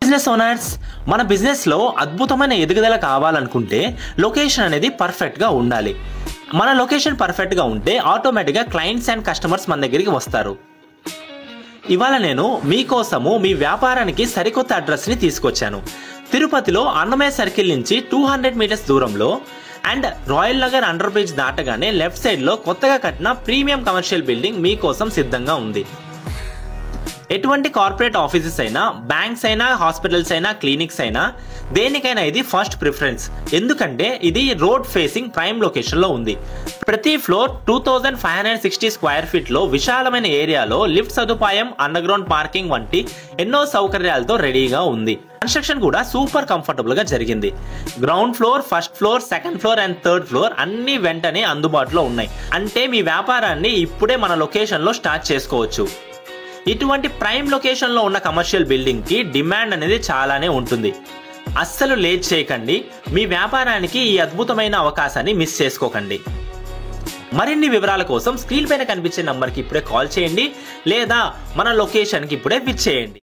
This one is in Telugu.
బిజినెస్ ఓనర్స్, మన బిజినెస్లో అద్భుతమైన ఎదుగుదల కావాలనుకుంటే లొకేషన్ అనేది పర్ఫెక్ట్గా ఉండాలి. మన లొకేషన్ పర్ఫెక్ట్గా ఉంటే ఆటోమేటిక్గా క్లయింట్స్ అండ్ కస్టమర్స్ మన దగ్గరికి వస్తారు. ఇవాళ నేను మీకోసము మీ వ్యాపారానికి సరికొత్త అడ్రస్ని తీసుకొచ్చాను. తిరుపతిలో అన్నమయ్య సర్కిల్ నుంచి 200 మీటర్స్ దూరంలో and Royal Nagar under bridge దాటగానే లెఫ్ట్ సైడ్లో కొత్తగా కట్టిన ప్రీమియం కమర్షియల్ బిల్డింగ్ మీకోసం సిద్ధంగా ఉంది. ఎటువంటి కార్పొరేట్ ఆఫీసెస్ అయినా, బ్యాంక్స్ అయినా, హాస్పిటల్స్ అయినా, క్లినిక్స్ అయినా దేనికైనా ఇది ఫస్ట్ ప్రిఫరెన్స్. ఎందుకంటే ఇది రోడ్ ఫేసింగ్ ప్రైమ్ లొకేషన్లో ఉంది. ప్రతి ఫ్లోర్ 2560 స్క్వేర్ ఫీట్లో విశాలమైన ఏరియాలో లిఫ్ట్ సదుపాయం, అండర్ గ్రౌండ్ పార్కింగ్ వంటి ఎన్నో సౌకర్యాలతో రెడీగా ఉంది. కన్స్ట్రక్షన్ కూడా సూపర్ కంఫర్టబుల్ గా జరిగింది. Ground floor, first floor, second floor and third floor అన్ని వెంటనే అందుబాటులో ఉన్నాయి. అంటే మీ వ్యాపారాన్ని ఇప్పుడే మన లొకేషన్ లో స్టార్ట్ చేసుకోవచ్చు. ఇటువంటి ప్రైమ్ లొకేషన్ లో ఉన్న కమర్షియల్ బిల్డింగ్ కి డిమాండ్ అనేది చాలానే ఉంటుంది. అస్సలు లేట్ చేయకండి. మీ వ్యాపారానికి ఈ అద్భుతమైన అవకాశాన్ని మిస్ చేసుకోకండి. మరిన్ని వివరాల కోసం స్క్రీన్ పైన కనిపించే నంబర్కి ఇప్పుడే కాల్ చేయండి లేదా మన లొకేషన్కి ఇప్పుడే విజిట్ చేయండి.